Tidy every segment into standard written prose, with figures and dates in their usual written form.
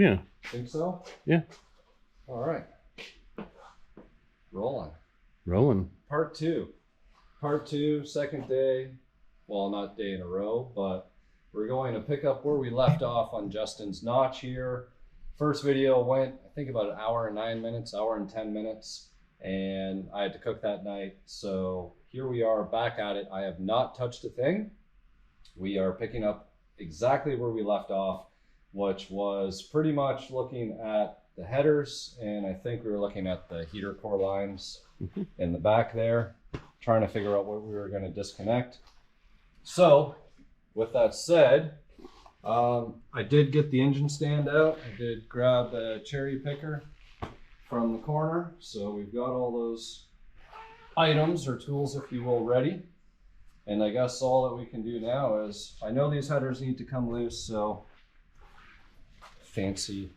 Yeah. Think so? Yeah. All right. Rolling. Part two, second day. Well, not day in a row, but we're going to pick up where we left off on Justin's notch here. First video went, I think, about an hour and 9 minutes, hour and 10 minutes. And I had to cook that night. So here we are back at it. I have not touched a thing. We are picking up exactly where we left off, which was pretty much looking at the headers. And I think we were looking at the heater core lines in the back there, trying to figure out what we were going to disconnect. So with that said, I did get the engine stand out. I did grab a cherry picker from the corner. So we've got all those items or tools, if you will, ready. And I guess all that we can do now is, I know these headers need to come loose, so fancy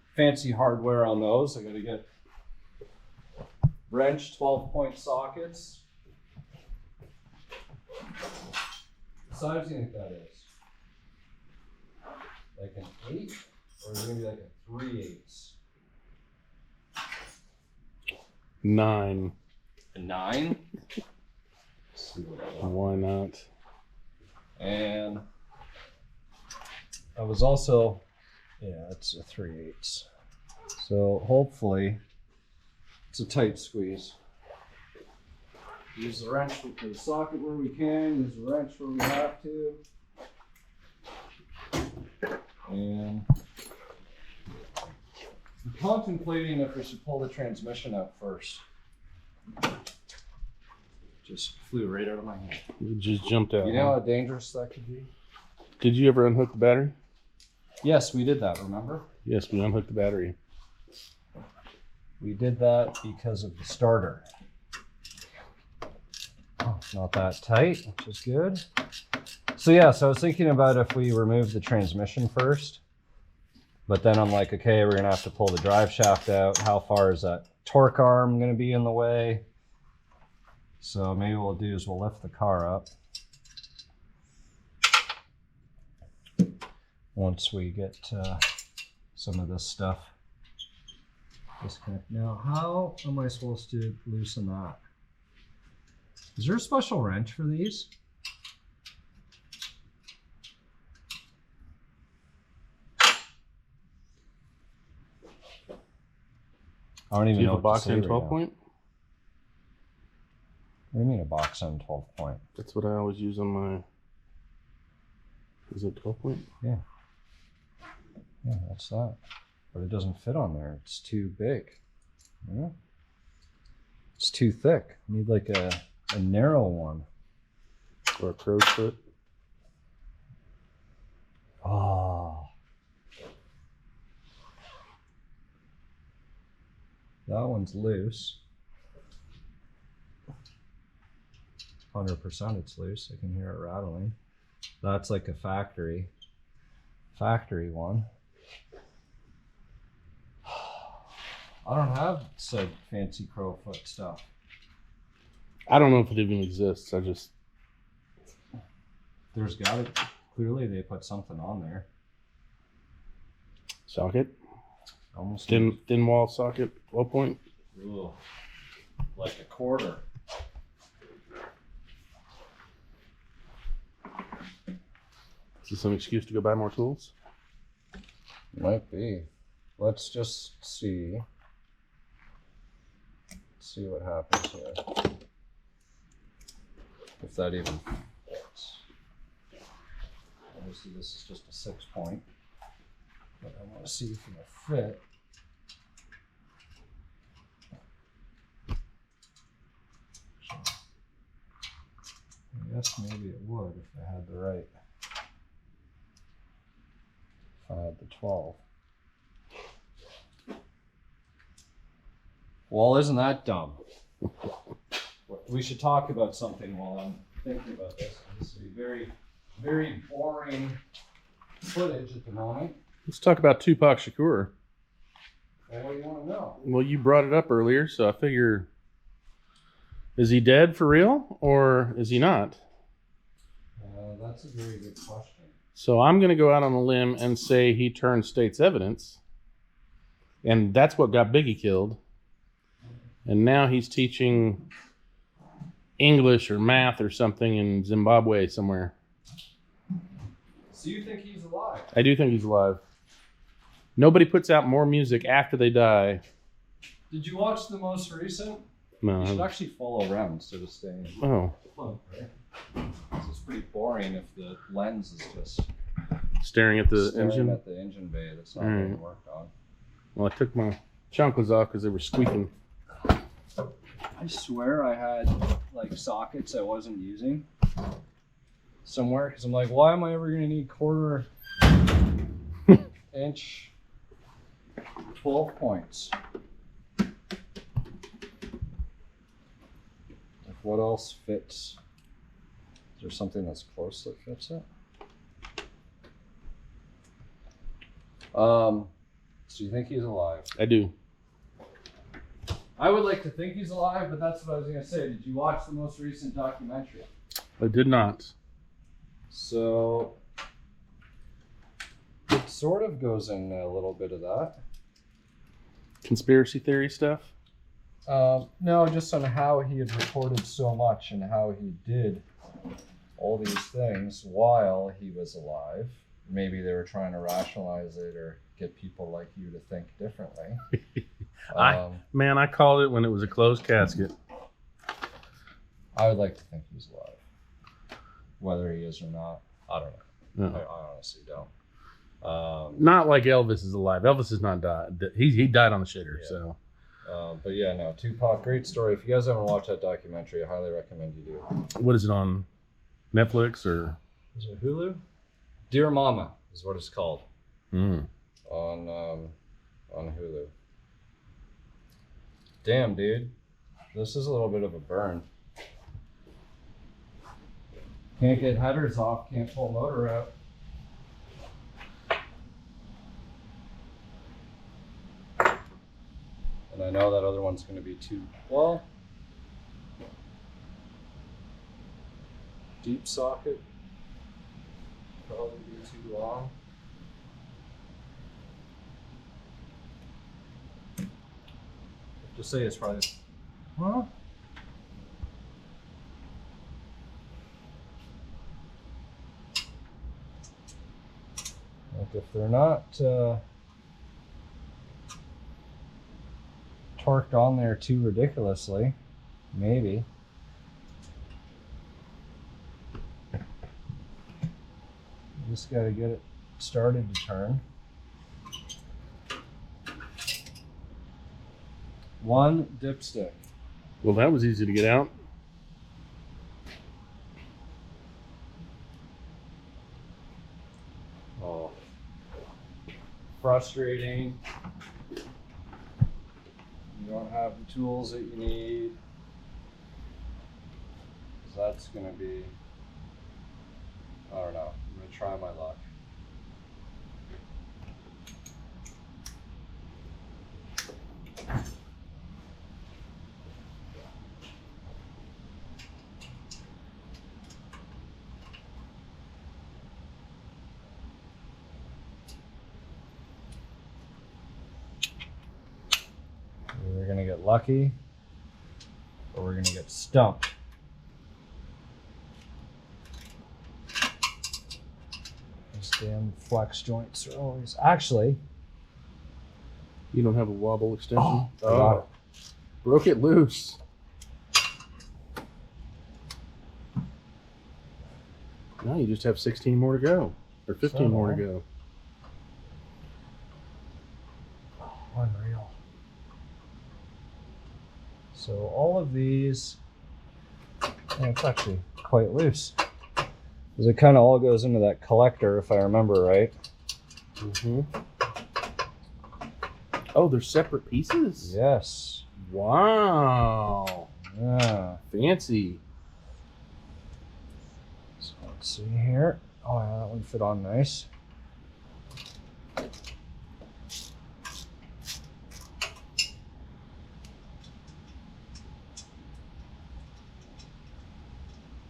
hardware on those. I gotta get wrench 12-point sockets. What size do you think that is? Like an 8? Or is it gonna be like a 3/8? 9. A 9? Why not? And I was also, yeah, it's a 3/8. So hopefully it's a tight squeeze. Use the wrench with the socket where we can, use the wrench where we have to. And I'm contemplating if we should pull the transmission out first. Just flew right out of my hand. It just jumped out. You know how dangerous that could be? Did you ever unhook the battery? Yes, we did that, remember? Yes, we unhooked the battery. We did that because of the starter. Oh, it's not that tight, which is good. So yeah, so I was thinking about if we remove the transmission first, but then I'm like, okay, we're gonna have to pull the drive shaft out. How far is that torque arm gonna be in the way? So maybe what we'll do is we'll lift the car up once we get some of this stuff disconnect. Now, how am I supposed to loosen that? Is there a special wrench for these? I don't even know. A box end 12-point? What do you mean a box end 12-point? That's what I always use on my. Is it 12-point? Yeah. Yeah, that's that. But it doesn't fit on there. It's too big. Yeah. It's too thick. I need like a narrow one. Or a crow's foot. Oh. That one's loose. 100% it's loose. I can hear it rattling. That's like a factory one. I don't have said fancy crowfoot stuff. I don't know if it even exists. There's gotta, clearly they put something on there. Socket. Almost Thin wall socket, 12-point. Ooh, like a quarter. Is this some excuse to go buy more tools? Might be. Let's just see. See what happens here. If that even fits. Obviously this is just a 6-point. But I want to see if it'll fit. I guess maybe it would if I had the right. If I had the 12. Well, isn't that dumb? We should talk about something while I'm thinking about this. This will be very, very boring footage at the moment. Let's talk about Tupac Shakur. Well, what do you want to know? Well, you brought it up earlier, so I figure, is he dead for real, or is he not? That's a very good question. So I'm going to go out on a limb and say he turned state's evidence And that's what got Biggie killed. And now he's teaching English or math or something in Zimbabwe somewhere. So you think he's alive? I do think he's alive. Nobody puts out more music after they die. Did you watch the most recent? No. You should actually follow around instead of staying. Oh. It's pretty boring if the lens is just Staring at the engine? at the engine bay that's not being worked on. Well, I took my chunklers off because they were squeaking. I swear I had like sockets I wasn't using somewhere because I'm like, why am I ever going to need 1/4 inch 12 points? Like, what else fits? Is there something that's close that fits it? So you think he's alive? I do. I would like to think he's alive, but that's what I was going to say. Did you watch the most recent documentary? I did not. So it sort of goes in a little bit of that. Conspiracy theory stuff? No, just on how he had recorded so much and how he did all these things while he was alive. Maybe they were trying to rationalize it or get people like you to think differently. I called it when it was a closed casket. I would like to think he's alive. Whether he is or not, I don't know. No. I honestly don't. Not like Elvis is alive. Elvis is not died. He died on the shitter. Yeah. So. But yeah, no, Tupac, great story. If you guys haven't watched that documentary, I highly recommend you do. What is it on? Netflix or? Is it Hulu? Dear Mama is what it's called. Mm. On Hulu. Damn, dude. This is a little bit of a burn. Can't get headers off, can't pull motor out. And I know that other one's going to be too, well, deep socket. Probably be too long. Just say it's probably, huh? Like if they're not torqued on there too ridiculously, maybe. Just got to get it started to turn. One dipstick. Well, that was easy to get out. Oh, frustrating. You don't have the tools that you need. That's going to be, I don't know. I'm going to try my luck. We're going to get lucky, or we're going to get stumped. These damn flex joints are always... Actually... You don't have a wobble extension? Got it. Broke it loose. Now you just have 16 more to go. Or 15 more to go. Unreal. So all of these, and it's actually quite loose. Because it kind of all goes into that collector, if I remember right. Mm-hmm. Oh, they're separate pieces? Yes. Wow. Yeah. Fancy. So let's see here. Oh yeah, that one fit on nice.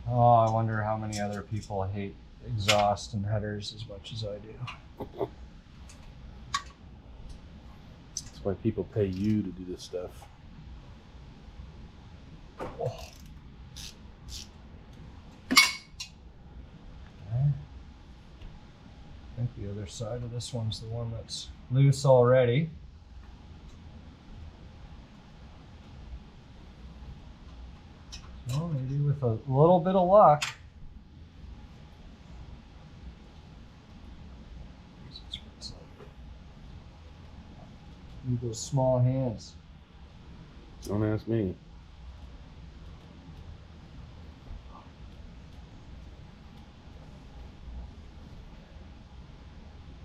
Oh, I wonder how many other people hate exhaust and headers as much as I do. That's That's why people pay you to do this stuff. Oh. I think the other side of this one's the one that's loose already. So maybe with a little bit of luck. Need those small hands. Don't ask me.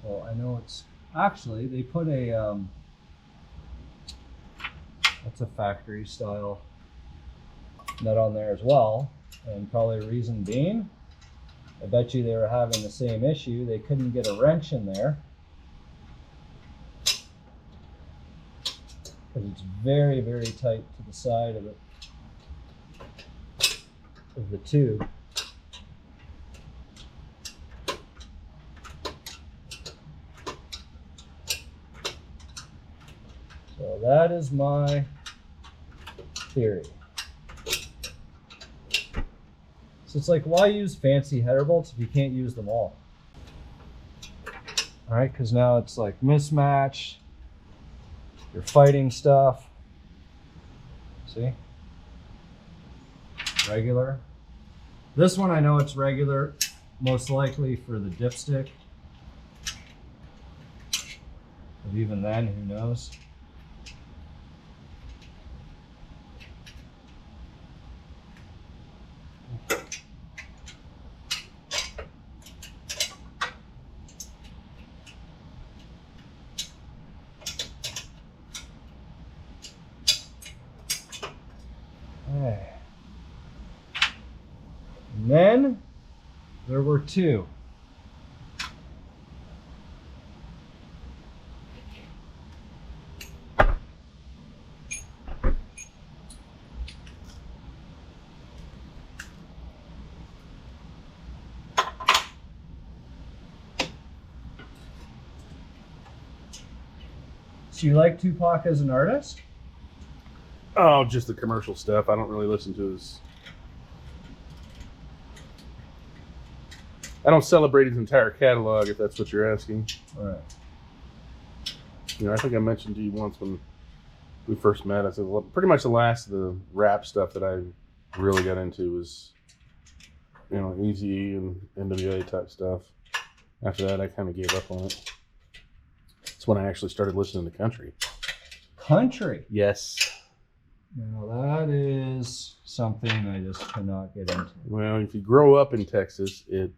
Well, I know it's actually they put a that's a factory style nut on there as well, and probably the reason being, I bet you they were having the same issue. They couldn't get a wrench in there because it's very, very tight to the side of it, of the tube. So that is my theory. So it's like, why use fancy header bolts if you can't use them all? All right, because now it's like mismatched. You're fighting stuff. See? Regular. This one I know it's regular, most likely for the dipstick. But even then, who knows? And then there were two. So you like Tupac as an artist? Oh, just the commercial stuff. I don't really listen to his. I don't celebrate his entire catalog, if that's what you're asking. All right. You know, I think I mentioned to you once when we first met. I said, well, pretty much the last of the rap stuff that I really got into was, you know, Eazy and NWA type stuff. After that, I kind of gave up on it. It's when I actually started listening to country. Country? Yes. Now that is something I just cannot get into. Well, if you grow up in Texas, it...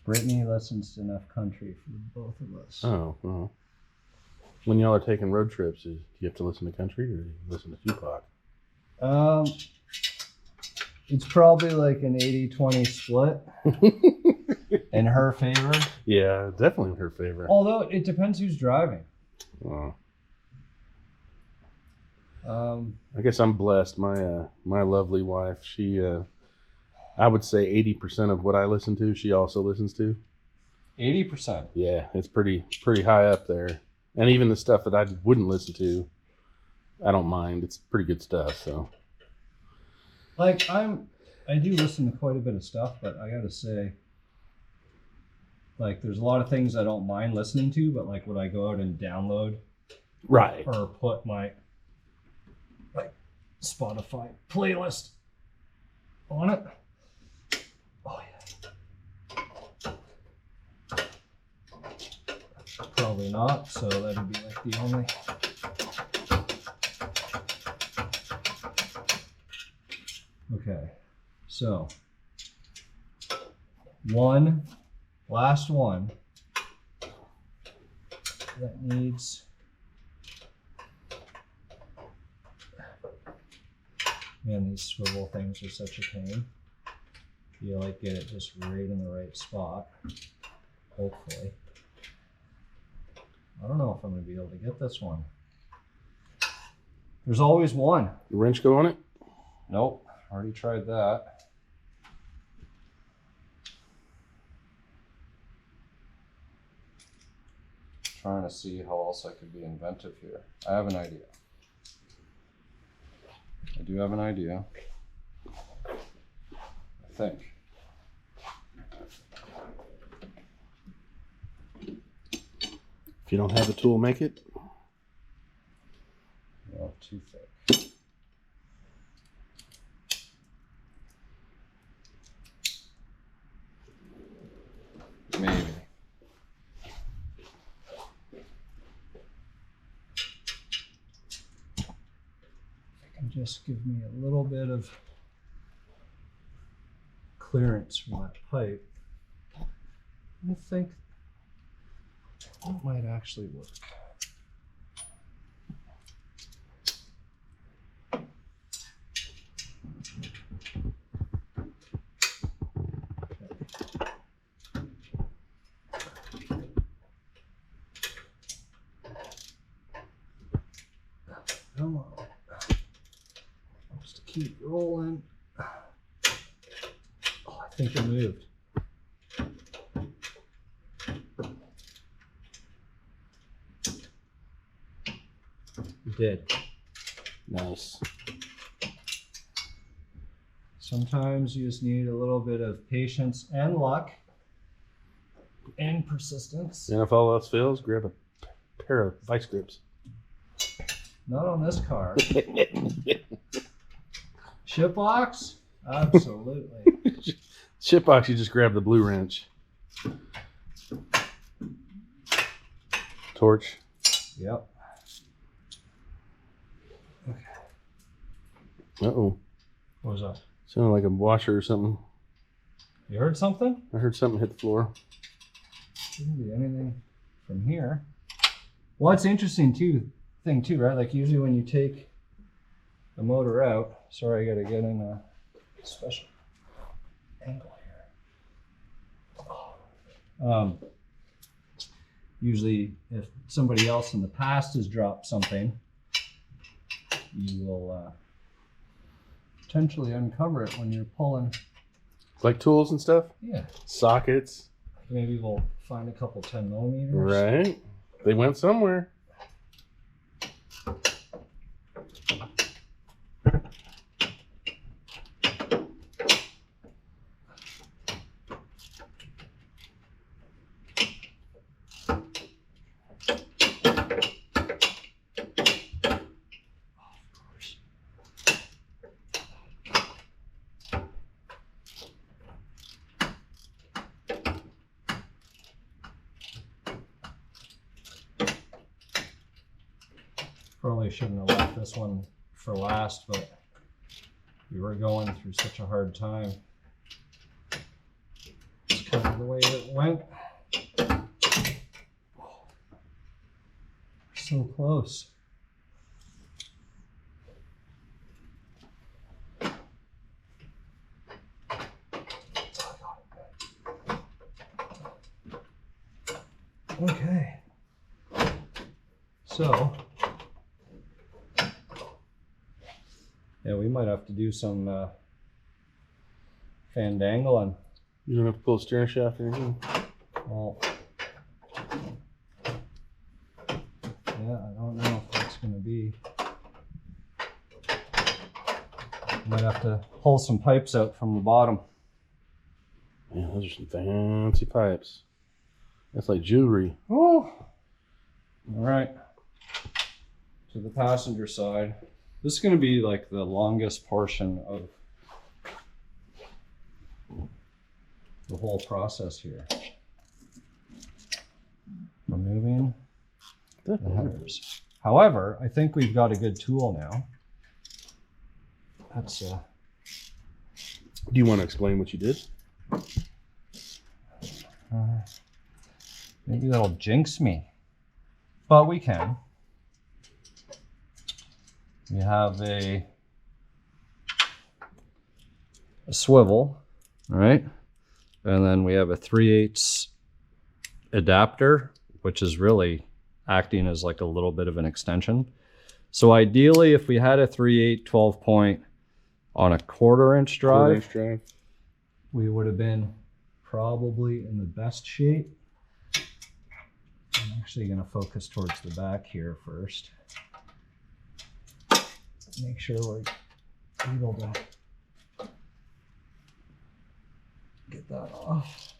Brittany listens to enough country for both of us. Oh, well. When y'all are taking road trips, do you have to listen to country or do you listen to Tupac? It's probably like an 80-20 split in her favor. Yeah, definitely in her favor. Although it depends who's driving. Oh. I guess I'm blessed. My lovely wife, she, I would say 80% of what I listen to, she also listens to. 80%? Yeah, it's pretty high up there. And even the stuff that I wouldn't listen to, I don't mind. It's pretty good stuff, so. Like, I do listen to quite a bit of stuff, but I gotta say, like, there's a lot of things I don't mind listening to, but like, would I go out and download? Right. Or put my, like, Spotify playlist on it? Oh, yeah. Probably not, so that'd be like the only. Okay, so last one that needs man, these swivel things are such a pain. You like get it just right in the right spot, hopefully. I don't know if I'm gonna be able to get this one. There's always one. The wrench go on it? Nope, already tried that. trying to see how else I could be inventive here. I have an idea. I do have an idea. I think. If you don't have a tool, make it. No, too thick. Maybe. It can just give me a little bit of clearance from that pipe. I think that might actually work. Come on. Just keep rolling. Oh, I think it moved. It did. Nice. Sometimes you just need a little bit of patience and luck and persistence. And if all else fails, grab a pair of vice grips. Not on this car. Shipbox? Absolutely. Shipbox, you just grab the blue wrench. Torch. Yep. Okay. Uh-oh. What was that? Sounded like a washer or something. You heard something? I heard something hit the floor. Shouldn't be anything from here. Well, it's interesting thing too, right? Like usually when you take the motor out, sorry, I gotta get in a special angle here. Usually if somebody else in the past has dropped something, you will potentially uncover it when you're pulling. Like tools and stuff? Yeah. Sockets. Maybe we'll find a couple 10 millimeters. Right. They went somewhere. Probably shouldn't have left this one for last, but we were going through such a hard time. It's kind of the way it went. So close. Okay. So, yeah, we might have to do some fandangling. You don't have to pull a steering shaft or anything? Well, yeah, I don't know if that's going to be. Might have to pull some pipes out from the bottom. Yeah, those are some fancy pipes. That's like jewelry. Oh! All right. To the passenger side. This is going to be like the longest portion of the whole process here. Removing the headers. However, I think we've got a good tool now. That's Do you want to explain what you did? maybe that'll jinx me, but we can. We have a swivel, right? And then we have a 3/8 adapter, which is really acting as like a little bit of an extension. So ideally, if we had a 3/8 12 point on a 1/4 inch drive, we would have been probably in the best shape. Actually going to focus towards the back here first. Make sure we're able to get that off.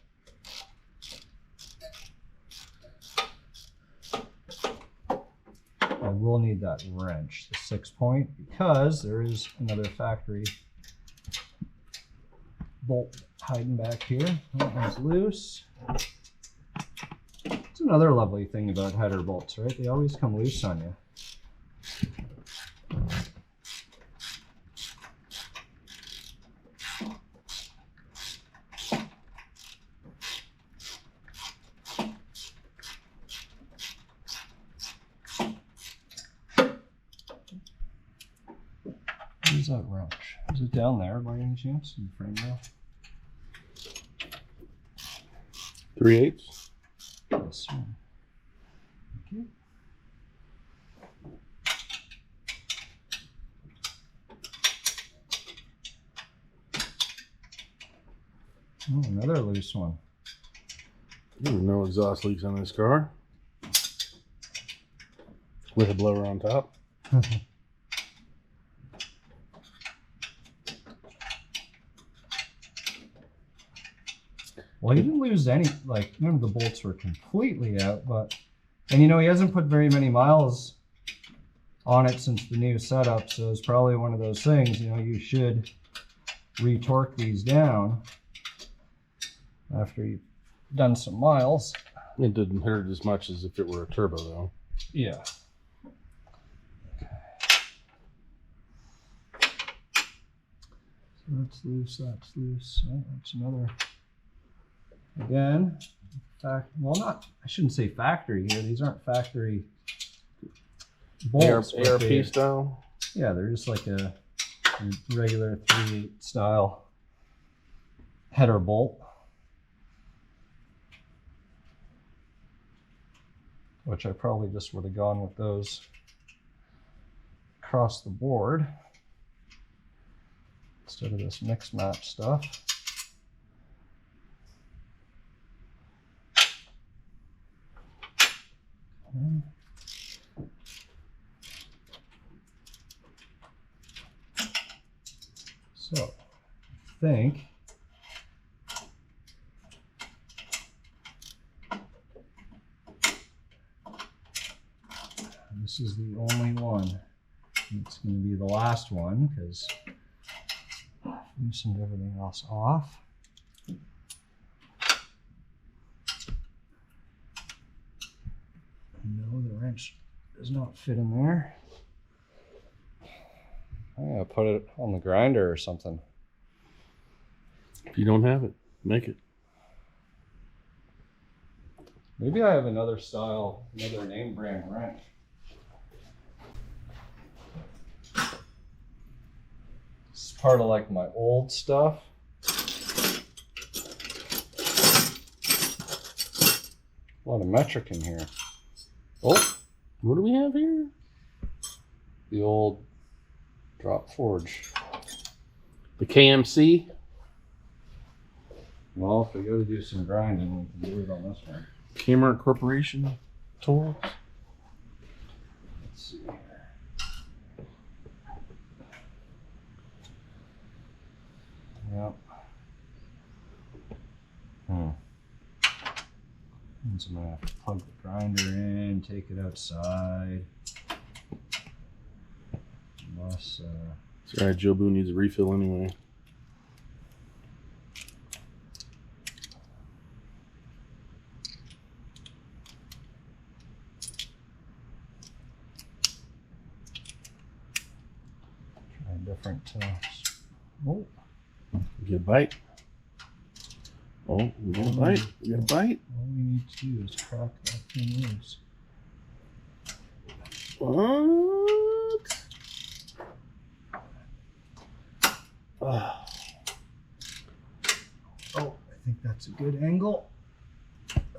I will need that wrench, the 6-point, because there is another factory bolt hiding back here. That one's loose. It's another lovely thing about header bolts, right? They always come loose on you. Where's that wrench? Is it down there by any chance in the frame rail? 3/8. Yes, sir. Okay. Oh, another loose one. No exhaust leaks on this car. With a blower on top. Well, he didn't lose any, like, none of the bolts were completely out, but, and you know, he hasn't put very many miles on it since the new setup, so it's probably one of those things, you know, you should retorque these down after you've done some miles. It didn't hurt as much as if it were a turbo, though. Yeah. So that's loose, that's loose. Oh, that's another. Again, well, not, I shouldn't say factory here. These aren't factory bolts. ARP style? Yeah, they're just like a regular 3/8 style header bolt. Which I probably just would have gone with those across the board instead of this mix match stuff. So, I think this is the only one. It's going to be the last one because I've loosened everything else off. No, the wrench does not fit in there. I'm gonna put it on the grinder or something. If you don't have it, make it. Maybe I have another style, another name brand wrench. This is part of like my old stuff. A lot of metric in here. Oh, what do we have here? The old drop forge. The KMC. Well, if we go to do some grinding, we can do it on this one. Kmart Corporation tools. Let's see here. Yep. And so I'm gonna have to plug the grinder in, take it outside. Unless, It's alright, Joe Boo needs a refill anyway. try a different, oh. You get a bite. Oh, we got a bite. We got a bite. All we need to do is crack that thing loose. What? Oh, I think that's a good angle.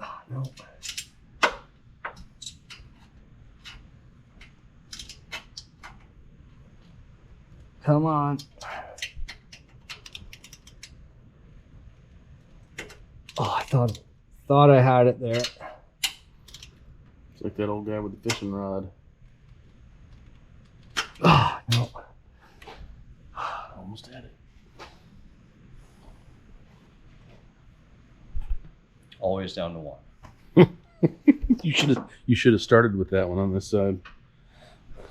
Oh, no. Come on. Oh, I thought I had it there. It's like that old guy with the fishing rod. Ah, no. Almost had it. Always down to 1. You should have started with that one on this side.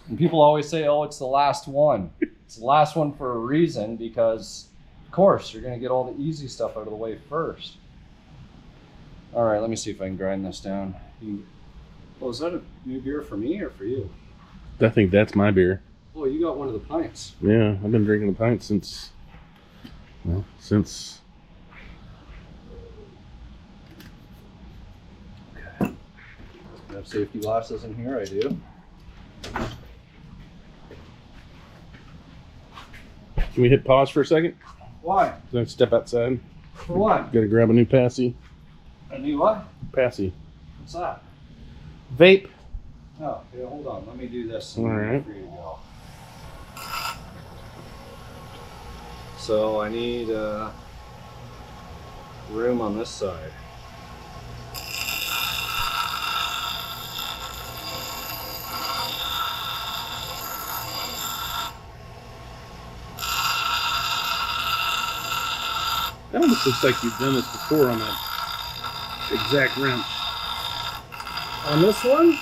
And people always say, "Oh, it's the last one." It's the last one for a reason, because of course you're gonna get all the easy stuff out of the way first. All right, let me see if I can grind this down. Oh, is that a new beer for me or for you? I think that's my beer. Oh, you got one of the pints. Yeah, I've been drinking the pint since. Okay. I have safety glasses in here. I do. Can we hit pause for a second? Why? Then step outside. For what? Gotta grab a new passy. A new what? Passy. What's that? Vape. Oh, yeah, hold on. Let me do this. All right. For you to go. So I need room on this side. That almost looks like you've done this before on that exact wrench. On this one?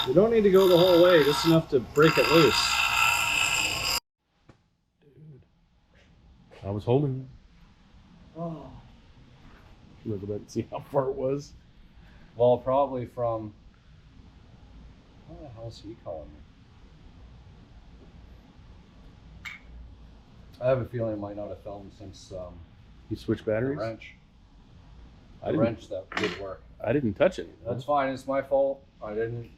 You don't need to go the whole way, just enough to break it loose. Dude, I was holding it. Oh. Look at that and see how far it was. Well, probably from... What the hell is he calling me? I have a feeling it might not have filmed since You switched the batteries? wrench. I The didn't- wrench that did work. I didn't touch it. That's fine. It's my fault. I didn't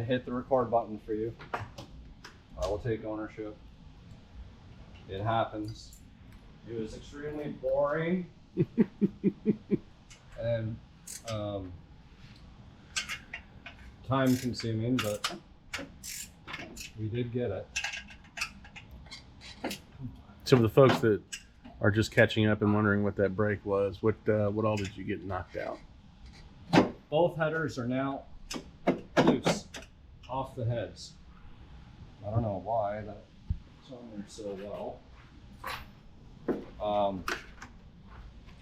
hit the record button for you. I will take ownership. It happens. It was extremely boring and time consuming, but we did get it. So for the folks that are just catching up and wondering what that break was, what all did you get knocked out? Both headers are now loose off the heads. I don't know why that's on there so well.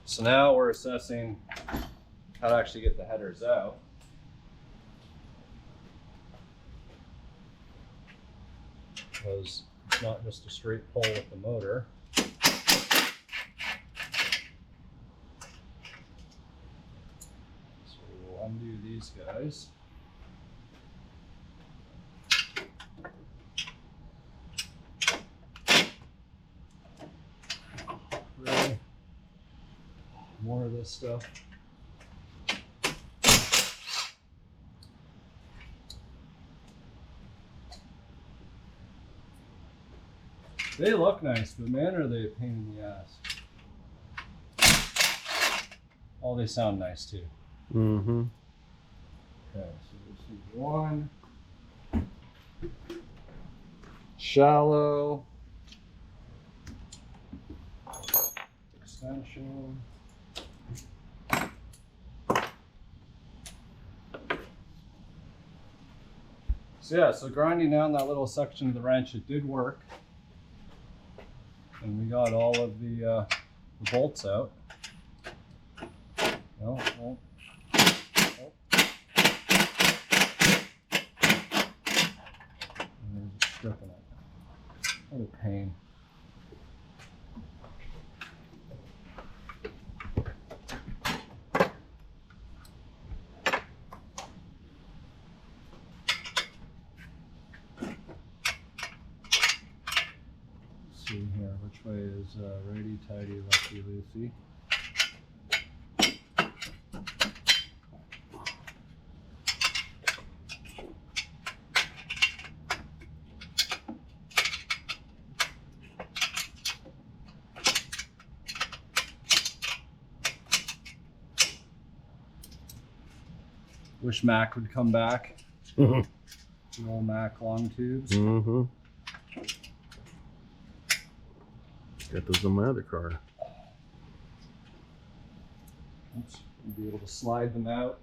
So now we're assessing how to actually get the headers out. Because it's not just a straight pull with the motor. So we'll undo these guys. Really? More of this stuff. They look nice, but man, are they a pain in the ass. Oh, they sound nice too. Mm-hmm. Okay, so this is one. Shallow. Extension. So yeah, so grinding down that little section of the wrench, it did work. And we got all of the bolts out. No, oh. Oh. And there's a strip in it. What a pain. See here, which way is righty tighty, lefty loosey? Wish Mac would come back. Mm-hmm. The old Mac long tubes. Mm-hmm. Got those on my other car. You'll be able to slide them out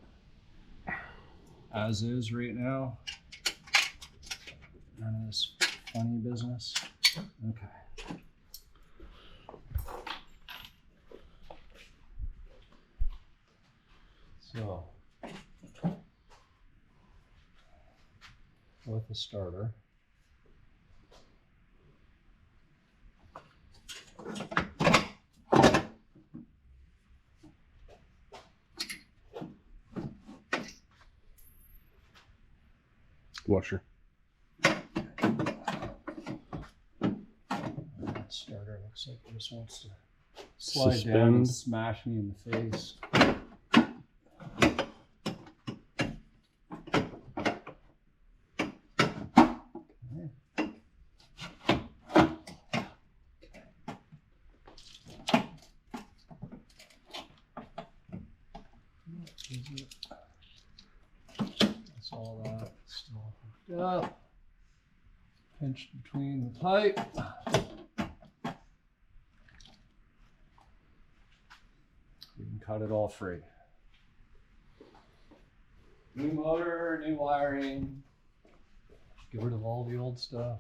as is right now. None of this funny business. Okay. So, with the starter, washer. that starter looks like it just wants to slide Suspend. down and smash me in the face. That's all that still hooked up. Pinched between the pipe. We can cut it all free. New motor, new wiring. Get rid of all the old stuff.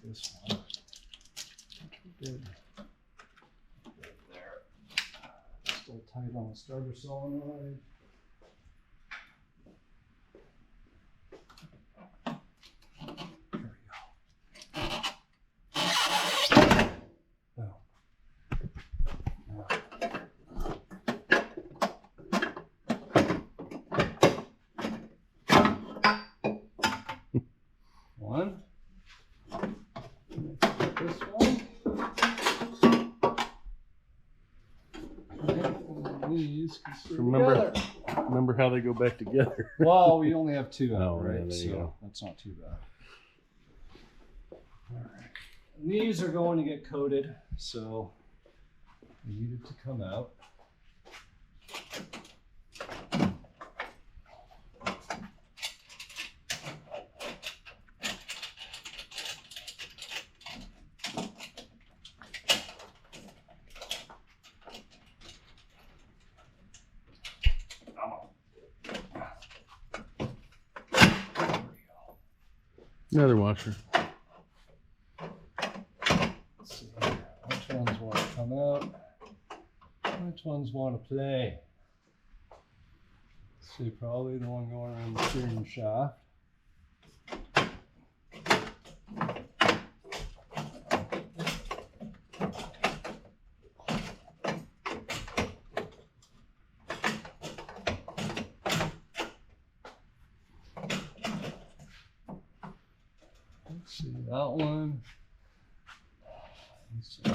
This one. Good. There. Still tight on the starter solenoid. There we go. Boom. One. This one. And these can stay together. Remember how they go back together. Well, we only have two out, Oh, right? yeah, there you So go. that's not too bad. All right. And these are going to get coated, so they needed to come out. Another washer. Let's see here. Which ones want to come out? Which ones want to play? Let's see, probably the one going around the steering shaft. Let's see, that one. Let's see.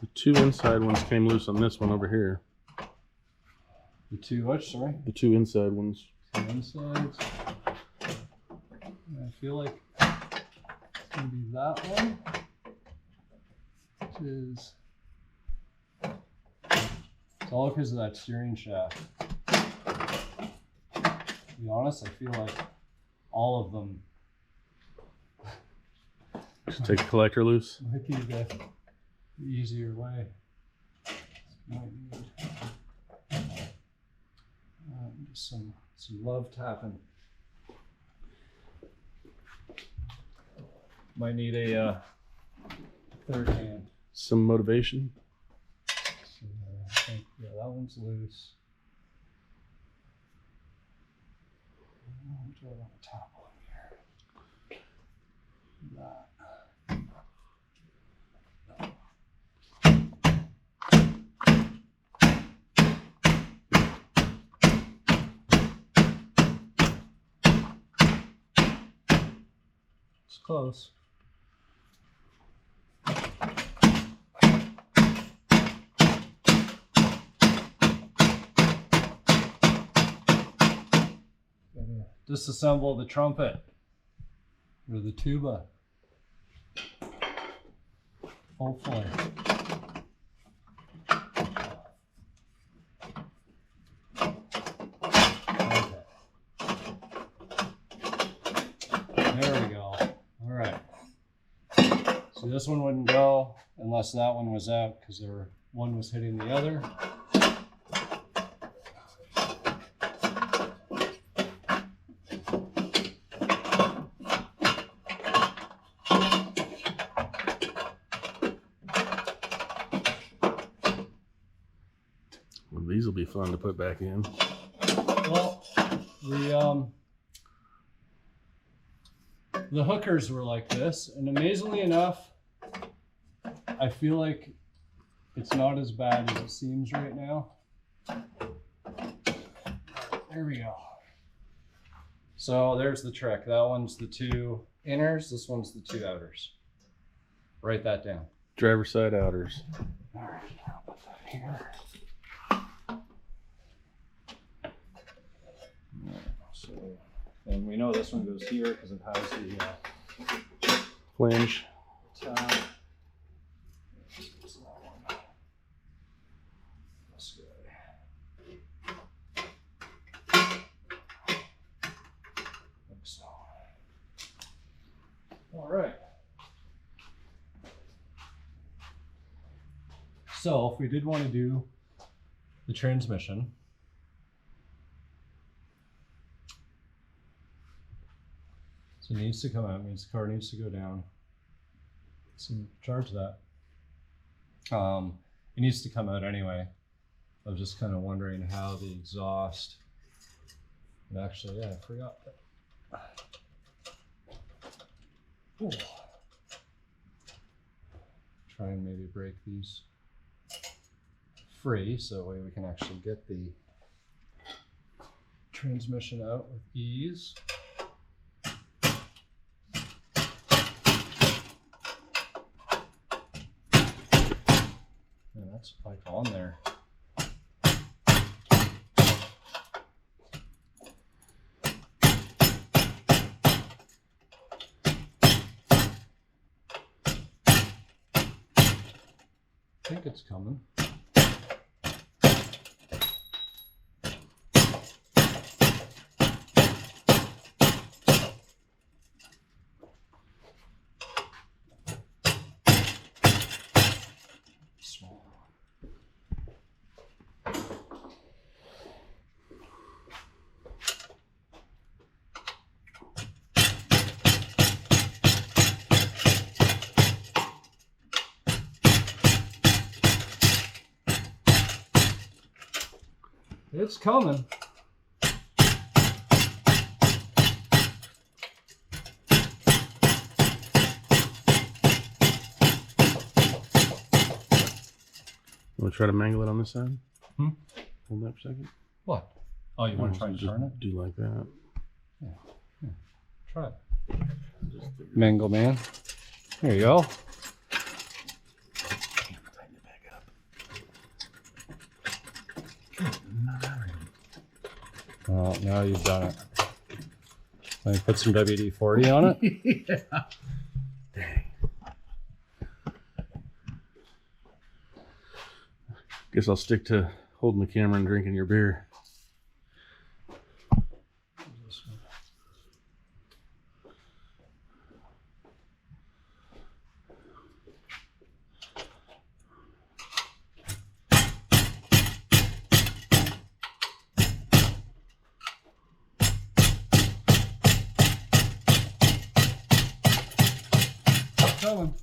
The two inside ones came loose on this one over here. The two which, sorry? The two inside ones. The insides. And I feel like it's gonna be that one, which is, it's all because of that steering shaft. To be honest, I feel like all of them Just take the collector loose. might be the easier way. Might need just some love tapping. Might need a third hand. Some motivation. So, I think, yeah, that one's loose. What do I want to tap on here? That. It's close. Disassemble the trumpet or the tuba. Hopefully. this one wouldn't go unless that one was out because one was hitting the other. Well, these will be fun to put back in. Well, the hookers were like this, and amazingly enough, I feel like it's not as bad as it seems right now. There we go. So there's the trick. That one's the 2 inners, this one's the 2 outers. Write that down. Driver's side outers. All right, I'll put that here. So, and we know this one goes here because it has the Flange. tab. This one. This guy. Like so. All right. So if we did want to do the transmission, so it needs to come out, means the car needs to go down. So charge that. It needs to come out anyway. I was just kind of wondering how the exhaust, and actually, yeah, I forgot that. Ooh. Try and maybe break these free so that way we can actually get the transmission out with ease. And that's like on there. I think it's coming. It's coming. Want to try to mangle it on this side? Hmm? Hold that for a second. What? Oh, you want to try to turn it? Do like that. Yeah. Yeah. Try it. Mangle man. There you go. Tighten it back up. Well, now you've done it. Let me put some WD-40 on it. Yeah. Dang. Guess I'll stick to holding the camera and drinking your beer. Coming.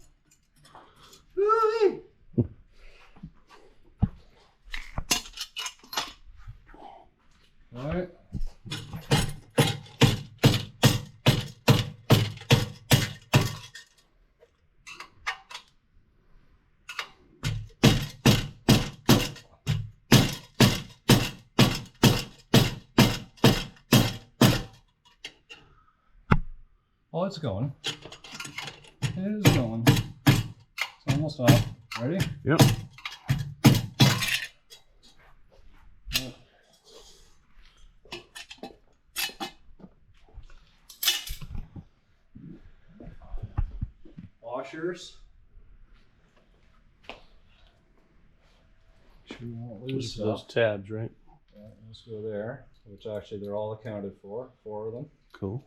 All right. Oh, it's going. It is going. It's almost off. Ready? Yep. Washers. We won't lose stuff. Those tabs, right? Yeah, let's go there. Which actually they're all accounted for, 4 of them. Cool.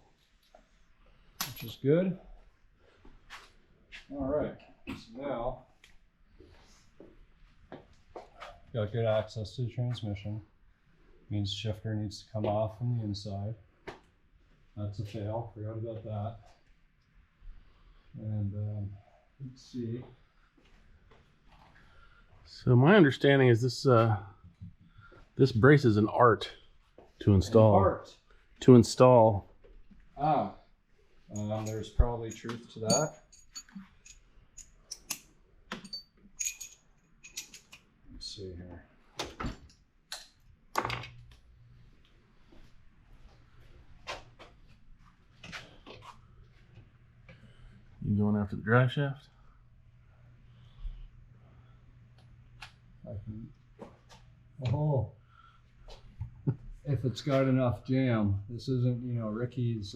Which is good. All right. So now, got good access to the transmission. Means shifter needs to come off from the inside. That's a fail. Forgot about that. And let's see. So my understanding is this this brace is an art to install. An art. To install. Ah, there's probably truth to that. Let's see here. You going after the drive shaft? Oh, if it's got enough jam. This isn't, you know, Ricky's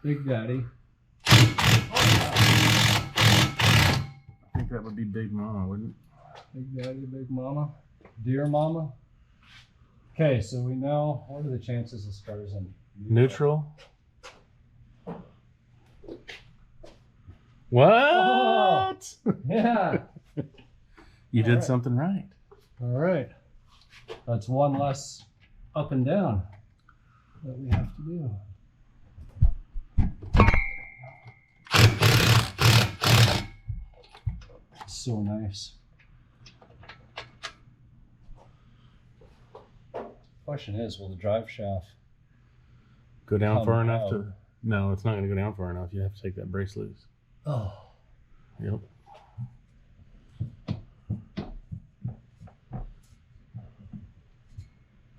Big Daddy. I think that would be Big Mama, wouldn't it? Big Daddy, Big Mama, Dear Mama. Okay, so we know, what are the chances this car's in neutral? What? Oh, yeah. You did right. something right. All right. That's one less up and down that we have to do. So nice. Question is, will the drive shaft Go down come far enough out? to... No, it's not going to go down far enough. You have to take that brace loose. Oh. Yep.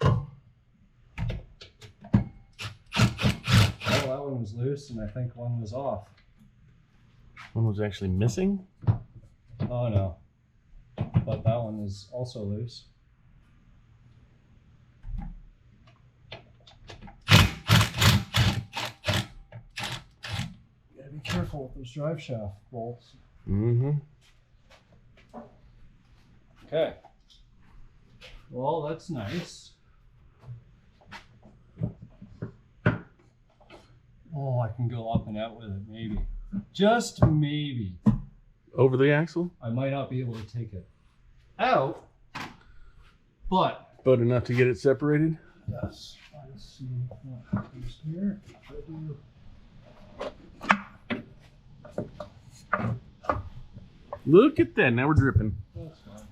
Well, that one was loose, and I think one was off. One was actually missing? Oh no. But that one is also loose. Gotta be careful with those drive shaft bolts. Mm-hmm. Okay. Well, that's nice. Oh, I can go up and out with it, maybe. Just maybe. Over the axle? I might not be able to take it out, but... But enough to get it separated? Yes. Let's see what happens here. If I do... Look at that. Now we're dripping. That's fine.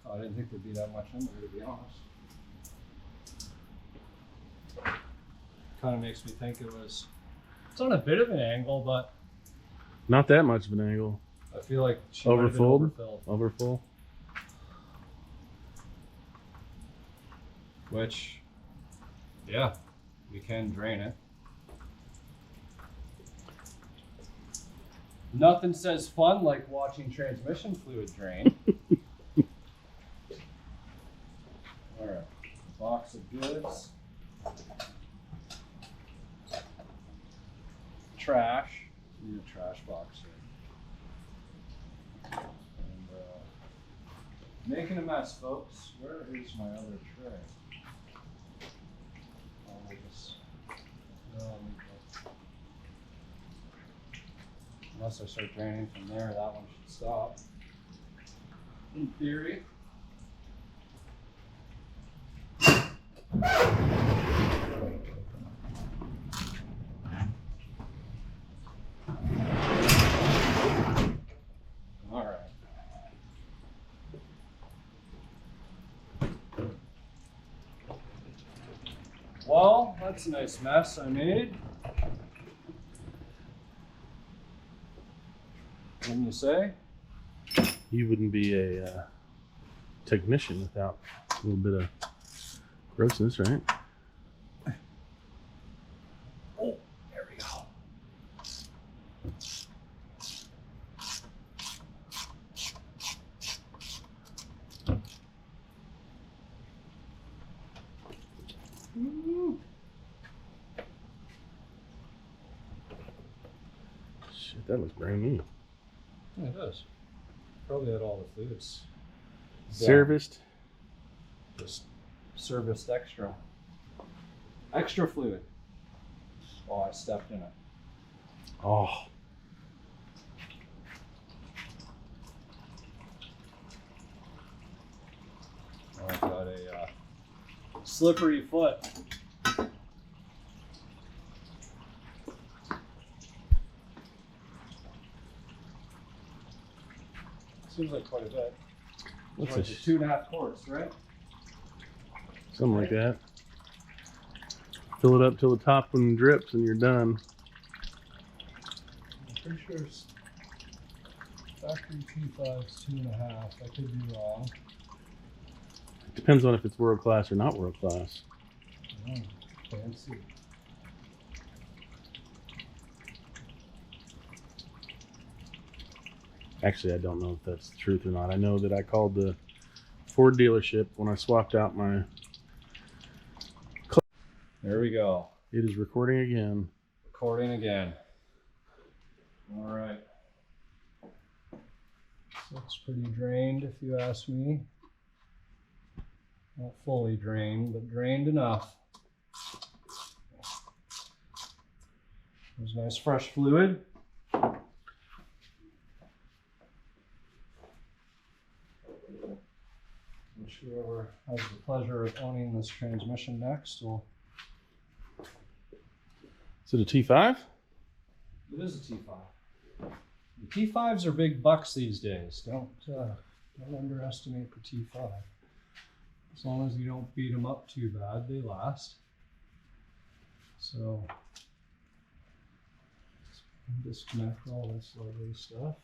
Oh, I didn't think there'd be that much in there, to be honest. Kind of makes me think it was... It's on a bit of an angle, but... Not that much of an angle. I feel like she might have been Overfilled? overfilled. Overfull? Which, yeah, you can drain it. Nothing says fun like watching transmission fluid drain. All right, box of goods. Trash. Need a trash box here. And, making a mess, folks. Where is my other tray? Unless I start draining from there, that one should stop. In theory. All right. Well, that's a nice mess I made. Wouldn't you say? You wouldn't be a technician without a little bit of grossness, right? Oh, there we go. Shit, that looks brand new. Yeah, it does. Probably had all the fluids. Serviced. Just serviced extra. Extra fluid. Oh, I stepped in it. Oh. I've got a slippery foot. Seems like quite a bit. What's like this? 2.5 quarts, right? Something like that. Fill it up till the top one drips and you're done. I'm pretty sure it's factory T5's 2.5. I could be wrong. Depends on if it's world class or not world class. Fancy. Actually, I don't know if that's the truth or not. I know that I called the Ford dealership when I swapped out my... There we go. It is recording again. Recording again. All right. Looks pretty drained, if you ask me. Not fully drained, but drained enough. There's nice fresh fluid. Which whoever has the pleasure of owning this transmission next will. Is it a T5? It is a T5. The T5s are big bucks these days. Don't underestimate the T5. As long as you don't beat them up too bad, they last. So disconnect all this lovely stuff.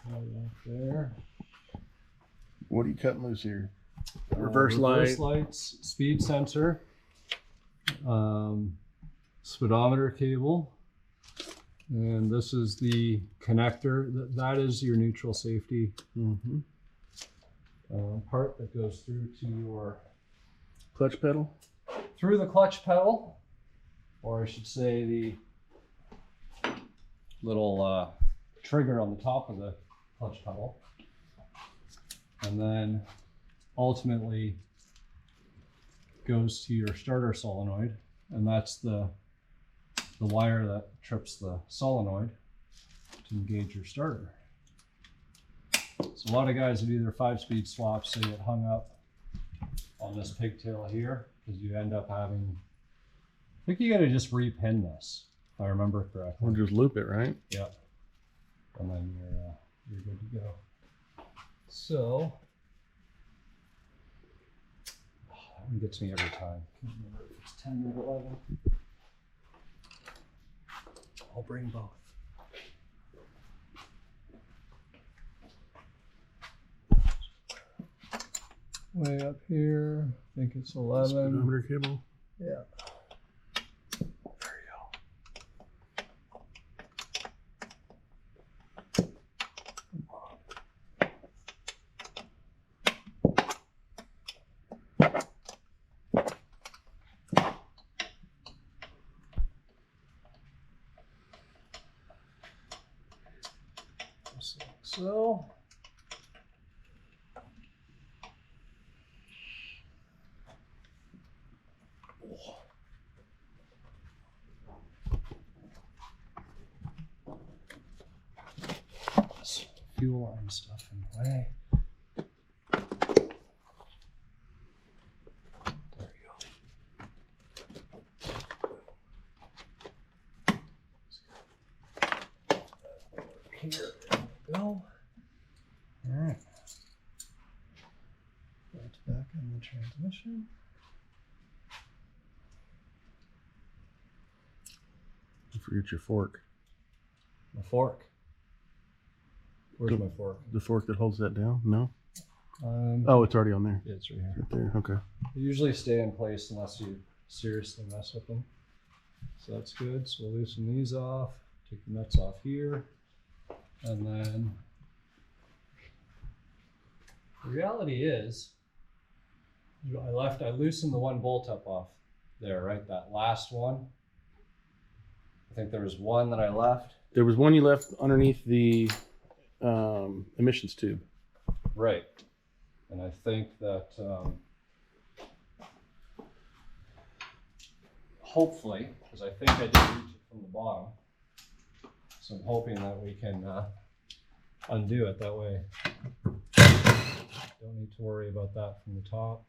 Right there. What are you cutting loose here? Reverse lights, speed sensor, speedometer cable, and this is the connector. That is your neutral safety part that goes through to your Clutch pedal? through the clutch pedal, or I should say the little trigger on the top of the clutch pedal, and then ultimately goes to your starter solenoid, and that's the wire that trips the solenoid to engage your starter. So a lot of guys that do their 5-speed swaps, they get hung up on this pigtail here because you end up having, I think you got to just repin this, if I remember correctly. Or just loop it, right? Yep. And then you're good to go. So that one gets me every time. Can't remember if it's 10 or 11. I'll bring both. Way up here, I think it's 11. Speedometer cable? Yeah. So, fuel line stuff in the way. There you go. Here we go. All right. That's back in the transmission. You forget your fork. My fork. Where's my fork? The fork that holds that down? No? Oh, Oh, it's already on there. yeah, it's right here. Right there. Okay. They usually stay in place unless you seriously mess with them. So that's good. So we'll loosen these off, take the nuts off here, and then the reality is, I loosened the one bolt up off there, right? That last one. I think there was one that I left. There was one you left underneath the emissions tube. Right. And I think that hopefully, because I think I did reach it from the bottom. So I'm hoping that we can undo it that way. Don't need to worry about that from the top.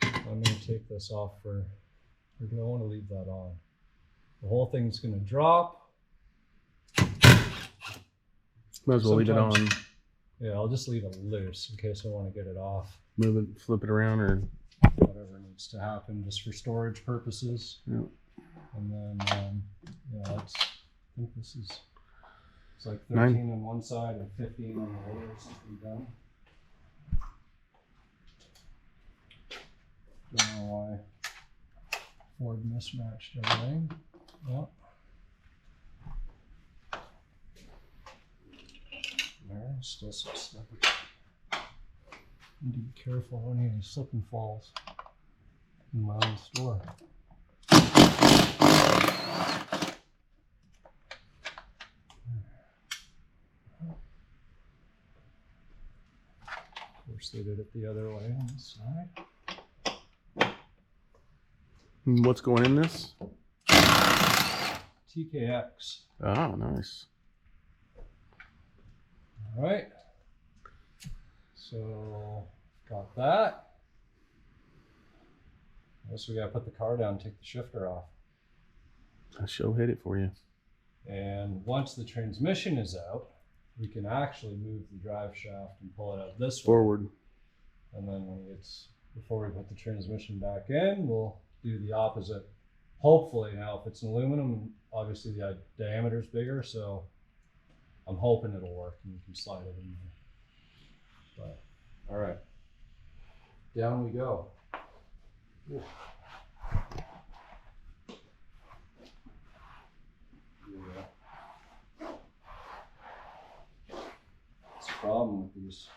I'm going to take this off or do I want to leave that on? The whole thing's going to drop. Might as well leave it on. Yeah, I'll just leave it loose in case I want to get it off. Move it, flip it around, or whatever needs to happen just for storage purposes. Yeah. And then, yeah, I think this is, it's like 13 on one side and 15 on the other, something done. Don't know why Ford mismatched everything. Yeah. There, still so slippery. Need to be careful on any slip and falls in my own store. Of course, they did it the other way on this side. what's going in this? TKX. Oh, nice. All right. So, got that. I guess we gotta put the car down and take the shifter off. I sure hit it for you. And once the transmission is out, we can actually move the drive shaft and pull it out this way. Forward. And then when it's, before we put the transmission back in, we'll do the opposite. Hopefully, now if it's an aluminum, obviously the diameter's bigger, so I'm hoping it'll work and you can slide it in there. But, all right, down we go. Ooh. That's a problem with these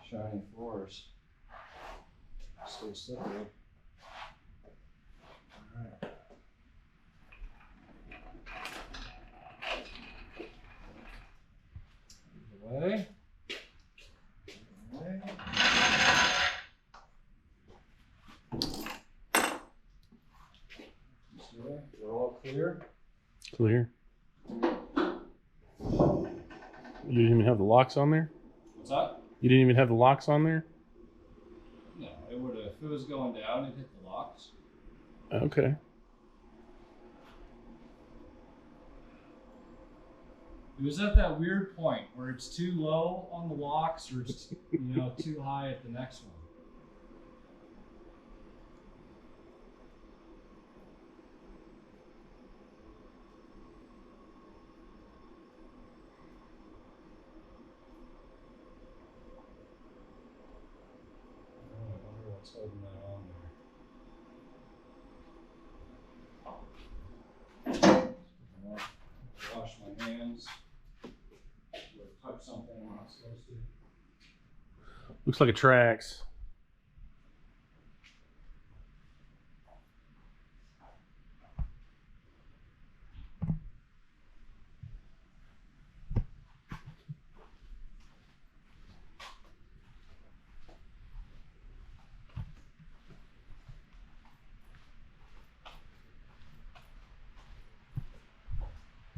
shiny floors. Stay slippery. All right. Away. Away. We're all clear. Clear. You didn't even have the locks on there? What's that? You didn't even have the locks on there? No, it would have. If it was going down, it hit the locks. Okay. It was at that weird point where it's too low on the locks or it's too high at the next one. I wonder what's holding that on there. Wash my hands. Touch something I'm not supposed to. Looks like it tracks.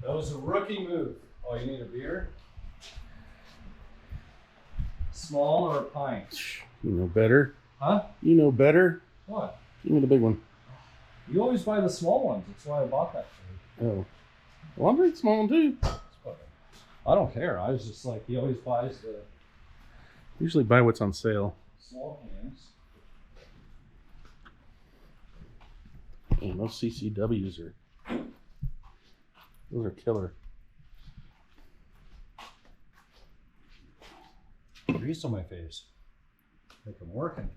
That was a rookie move. Oh, you need a beer? Small or a pint? You know better. Huh? You know better. What? Give me the big one. You always buy the small ones. That's why I bought that for you. Oh. Well, I'll drink the small one too. I don't care. I was just like, he always buys the Usually buy what's on sale. small cans. And those CCWs are, those are killer. Grease on my face. Like I'm working.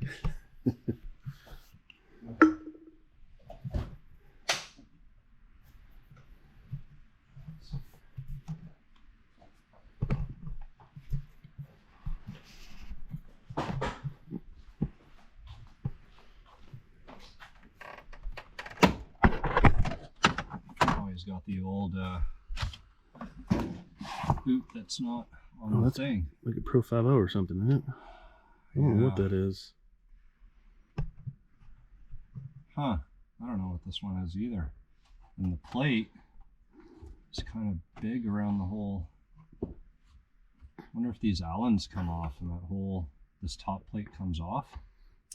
Always got the old boot that's not on the thing. Like a Pro 5.0 or something, isn't it? I don't know what that is. Huh. I don't know what this one is either. And the plate is kind of big around the whole. I wonder if these Allens come off and this top plate comes off.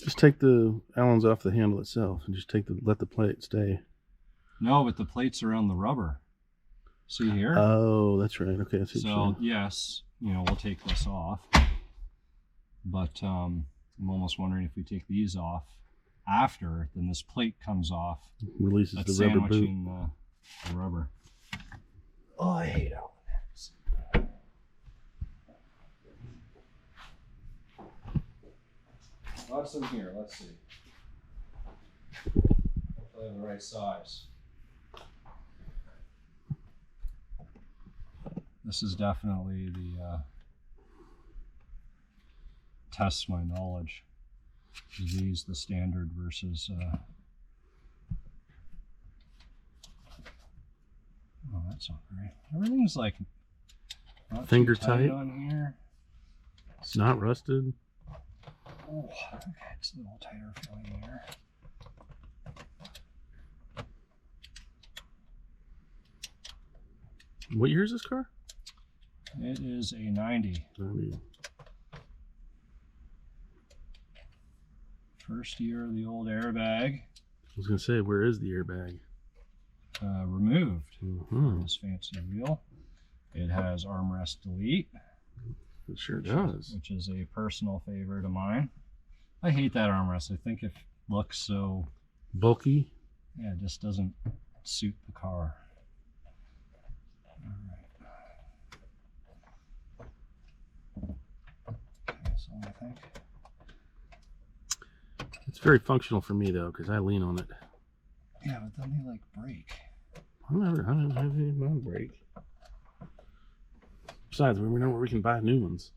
Just take the Allens off the handle itself and just let the plate stay. No, but the plate's around the rubber. See here? Oh, that's right. Okay, I see what you're So saying. yes, we'll take this off. But I'm almost wondering if we take these off after, then this plate comes off. Releases That's the rubber boot. sandwiching the rubber. Oh, I hate Allen heads. What's in here? Let's see. Hopefully I have the right size. This is definitely the test my knowledge. Is these the standard versus oh, that's not right. Everything's like not Finger too tight tight on here. It's not rusted. Oh, okay, it's a little tighter feeling here. What year is this car? It is a 90. 90. First year of the old airbag. I was gonna say, where is the airbag? Removed Mm-hmm. this fancy wheel. It has armrest delete. It sure does. Which is a personal favorite of mine. I hate that armrest. I think it looks so Bulky. yeah, it just doesn't suit the car. All right. Okay, so I think It's very functional for me though, because I lean on it. yeah, but then they like break. I don't have any on brake. Besides, we know where we can buy new ones.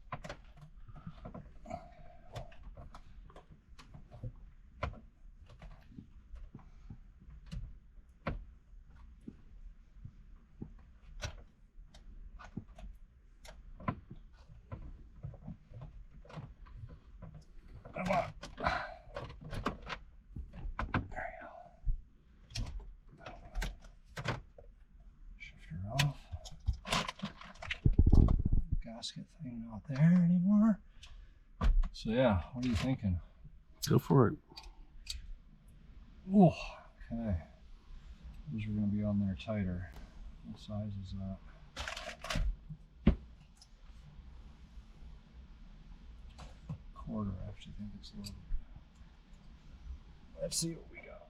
Come on. There you go. Shifter off. Gasket thing not there anymore. So yeah, what are you thinking? Go for it. Oh, okay. Those are going to be on there tighter. What size is that? Quarter. I actually think it's a little. Let's see what we got.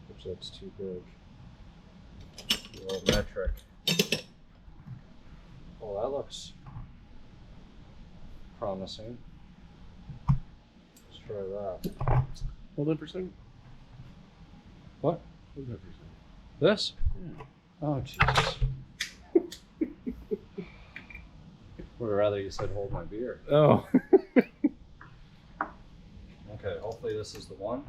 Which that's too big. The old metric. Oh, that looks promising. Let's try that. Hold on for a second. What? Hold on for a second. This? Yeah. Oh, Jesus. Would rather you said hold my beer. Oh. Okay, hopefully this is the one.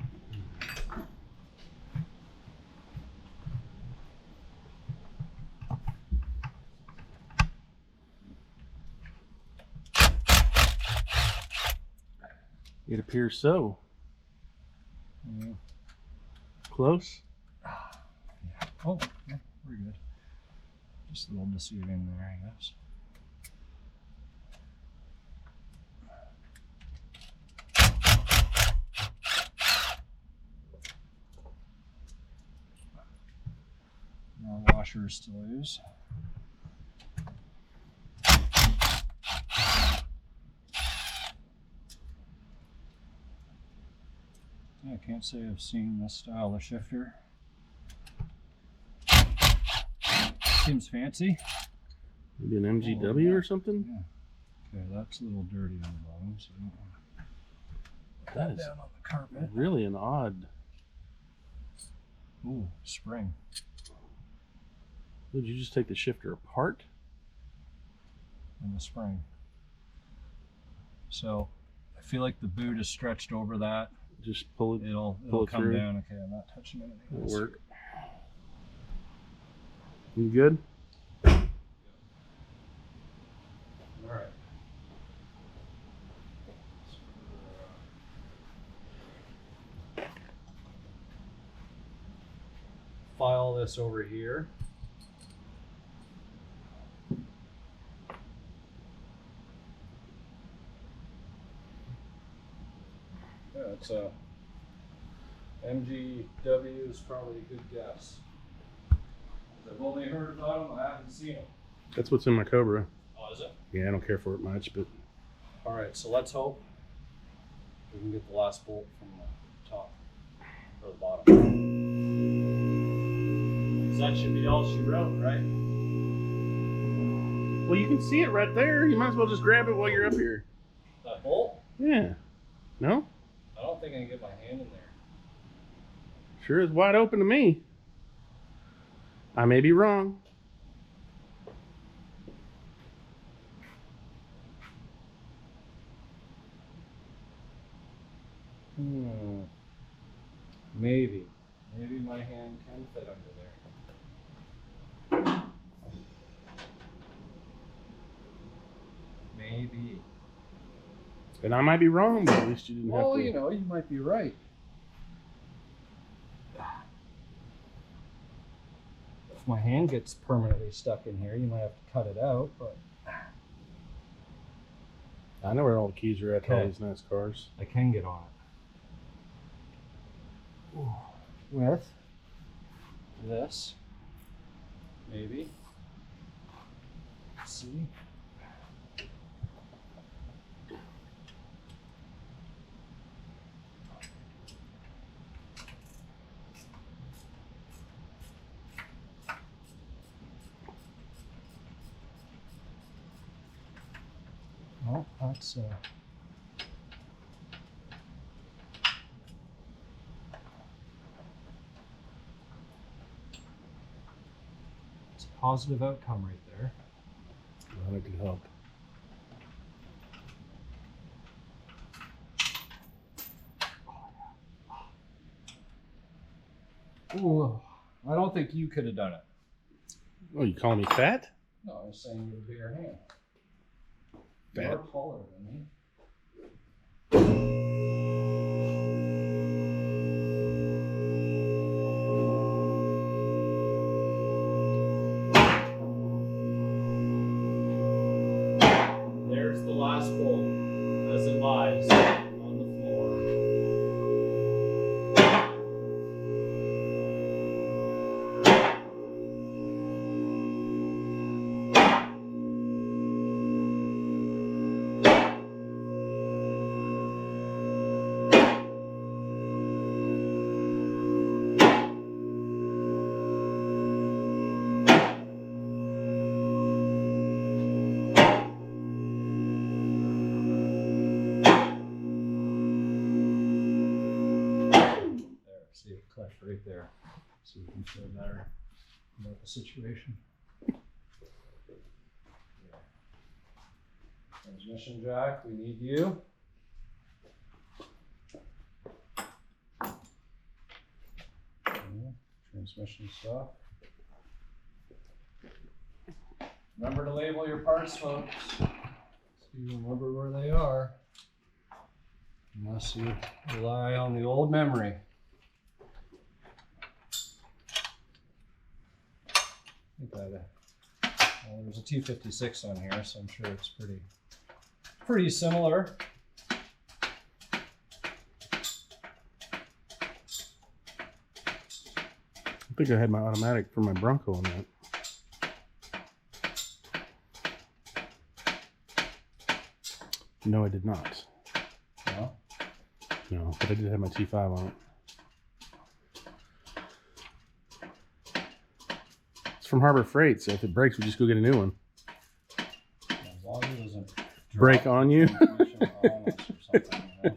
It appears so. Yeah. Close. Yeah. Oh, yeah, we're good. Just a little deceiving there, I guess. More washers to lose. Yeah, I can't say I've seen this style of shifter. Seems fancy. Maybe an MGW or something? Yeah. Okay, that's a little dirty on the bottom, so I don't want to That is down on the carpet. really an odd. Ooh, spring. Did you just take the shifter apart? In the spring. So I feel like the boot is stretched over that. Just pull it. It'll pull it come through. down. Okay, I'm not touching anything. It'll else. work. You good? All right. File this over here. Yeah, it's a MGW is probably a good guess. I've only heard about them, I haven't seen them. That's what's in my Cobra. Oh, is it? Yeah, I don't care for it much, but All right, so let's hope we can get the last bolt from the top or the bottom. 'Cause that should be all she wrote, right? well, you can see it right there. You might as well just grab it while you're up here. That bolt? Yeah. No? I don't think I can get my hand in there. Sure is wide open to me. I may be wrong. Maybe. Maybe my hand can fit under there. Maybe. And I might be wrong, but at least you didn't Well, have to. you know, you might be right. If my hand gets permanently stuck in here, you might have to cut it out, but I know where all the keys are at to all Okay. these nice cars. I can get on it. Ooh. With this, maybe. Let's see. Well, that's it's a positive outcome right there. Well, that could help. Ooh, I don't think you could have done it. Oh, you calling me fat? No, I was saying you have a bigger hand. Fat. You're taller than me. There's the last bolt as it lies on the floor. See it click right there, so you can feel better about the situation. Transmission jack, we need you. Transmission stuff. Remember to label your parts, folks, so you remember where they are, unless you rely on the old memory. Well, there's a T56 on here, so I'm sure it's pretty similar. I think I had my automatic for my Bronco on that. No, I did not. No? No, but I did have my T5 on it. It's from Harbor Freight, so if it breaks, we just go get a new one. As long as it doesn't Break drop on you? transmission on us or something, you know?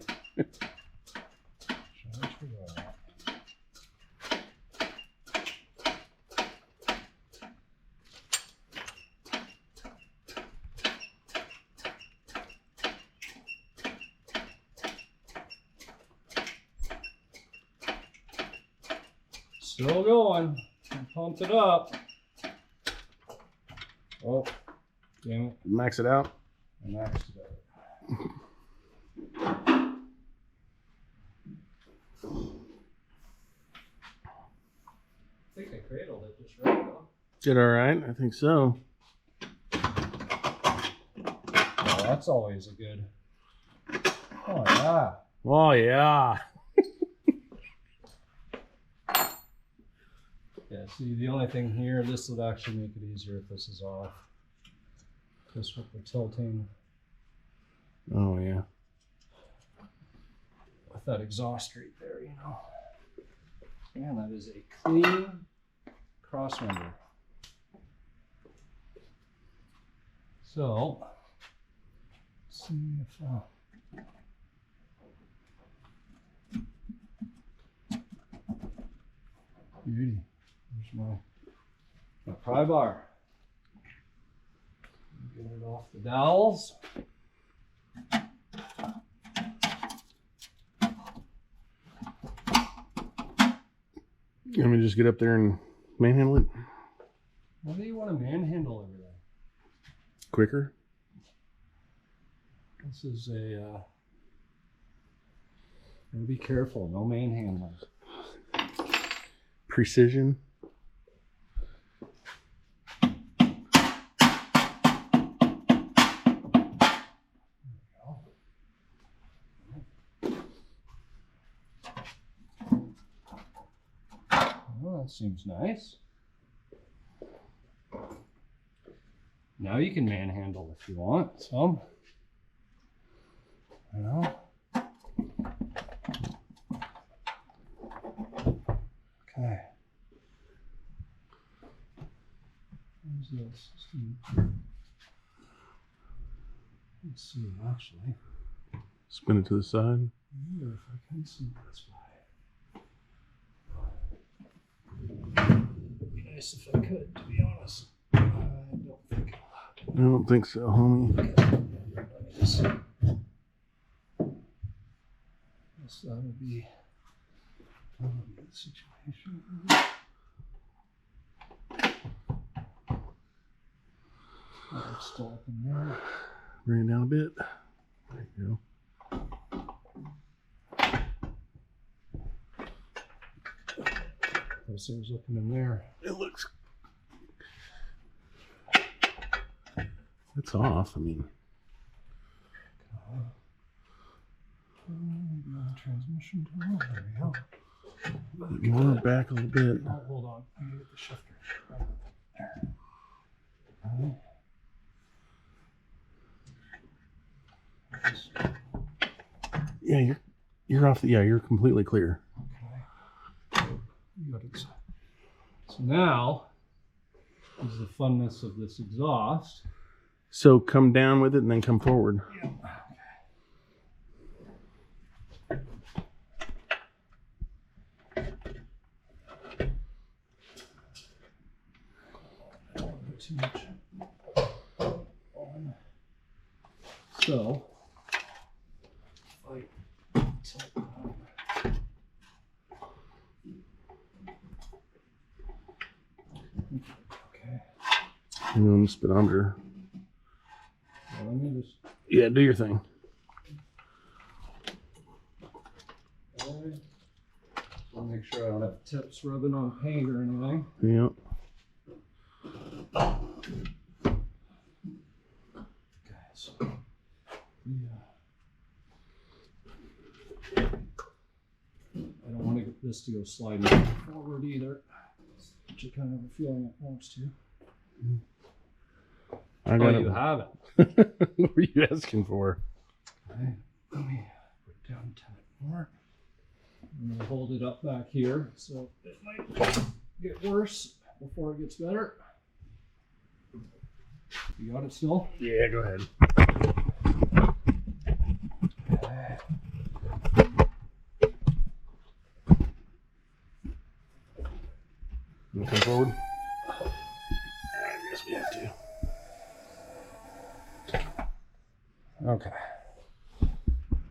Should I figure that out? Still going. Pumped it up. Oh, damn it. Max it out. I maxed it out. I think I cradled it just right though. Did all right? I think so. Oh, that's always a good. Oh yeah. Oh yeah. Yeah, see, the only thing here, this would actually make it easier if this is off. Just with the tilting, Oh yeah. with that exhaust right there, you know. Man, that is a clean cross member. So, let's see if beauty. There's my pry bar. Get it off the dowels. Let me just get up there and manhandle it What do you want to manhandle over there? quicker. This is a. Gotta be careful. No manhandling. Precision. Well, that seems nice. Now you can manhandle if you want some. You know. Okay. Where's this? Let's see, actually. Spin it to the side. I wonder if I can see this way. It'd be nice if I could, to be honest. I don't think I don't think so, homie. Guess that'll be the situation. Oh, it's still up in there. Bring it down a bit. There you go. Those things looking in there. It looks. It's off. I mean, Transmission tool. There we go. more back a little bit. Oh, hold on. I need to get the shifter. There. Yeah, you're off the. Yeah, you're completely clear. Okay. Good. So now is the funness of this exhaust. So come down with it and then come forward. Yeah. Too much on. So, okay. And then speedometer. Well, let me just. Yeah, do your thing. Okay. So I'll make sure I don't have tips rubbing on paint or anything. Yeah. Okay, so I don't want to get this to go sliding forward either, which I kind of have a feeling it wants to. I got You have it. What were you asking for? Okay, let me put it down 10 more. I'm going to hold it up back here, so it might get worse before it gets better. You got it still? Yeah, go ahead. Okay. You come forward? I guess we have to. Okay.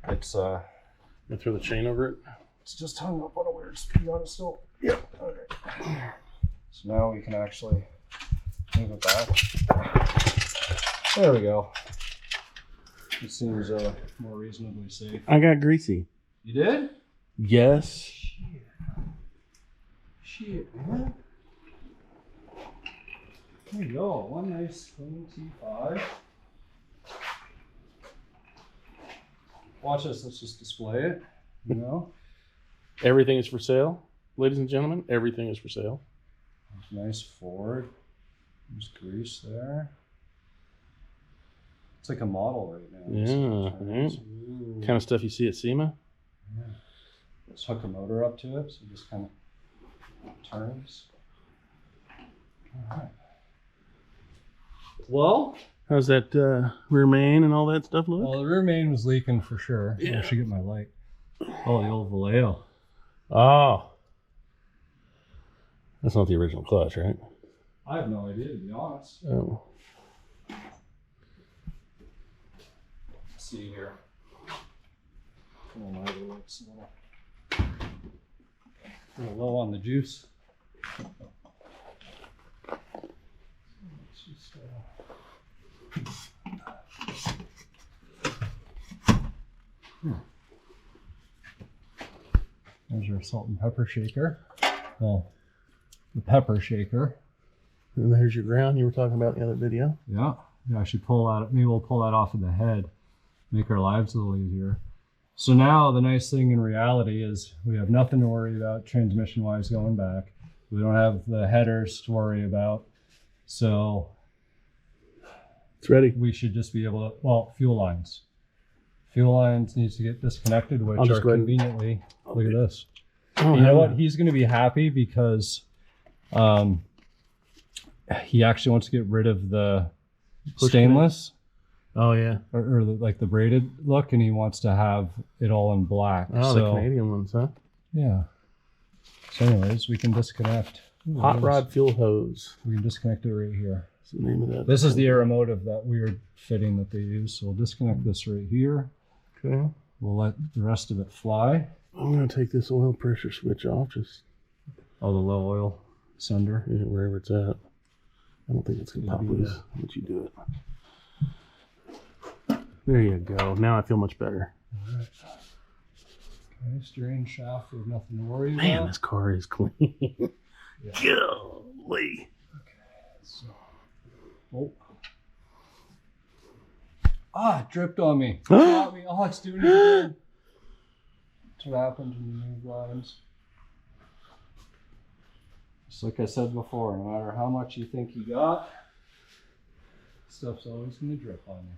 It's You throw the chain over it? it's just hung up on a weird spot. You got it still? Yep. Okay. So now we can actually move it back. There we go. It seems more reasonably safe. I got greasy. You did? Yes. Shit, man. There you go. One nice clean T5. Watch this. Let's just display it. You know? Everything is for sale, ladies and gentlemen. Everything is for sale. Nice forward. There's grease there. It's like a model right now. Yeah. Right. Kind of stuff you see at SEMA. Yeah. Let's hook a motor up to it so it just kind of turns. All right. Well, how's that rear main and all that stuff look? Well, the rear main was leaking for sure. Yeah. I should get my light. Oh, the old Vallejo. Oh. That's not the original clutch, right? I have no idea, to be honest. Oh. Let's see here. Oh, my light's a little low on the juice. Let's just, There's your salt and pepper shaker. Well, the pepper shaker. And there's your ground you were talking about in the other video. Yeah, I should pull that. Maybe we'll pull that off of the head, make our lives a little easier. So now the nice thing in reality is we have nothing to worry about transmission-wise going back. We don't have the headers to worry about. So it's ready. We should just be able to, well, fuel lines. Fuel lines needs to get disconnected, which are conveniently, look at this. Oh, you know what? He's going to be happy because he actually wants to get rid of the stainless. Oh yeah, or like the braided look, and he wants to have it all in black. Oh, the Canadian ones, huh? Yeah. So anyways, we can disconnect. Hot rod fuel hose. We can disconnect it right here. That's the name of that. This is the Aeromotive, that weird fitting that they use. So we'll disconnect this right here. Okay. We'll let the rest of it fly. I'm gonna take this oil pressure switch off. Just the low oil sender. Yeah, wherever it's at. I don't think it's gonna pop loose. Let you do it. There you go. Now I feel much better. All right. Okay, steering shaft, we have nothing to worry about. Man, this car is clean. Yeah. Golly. Okay, so. Oh. It dripped on me. It got me. Oh, it's doing it again. That's what happens when you move lines. Just like I said before, no matter how much you think you got, stuff's always going to drip on you.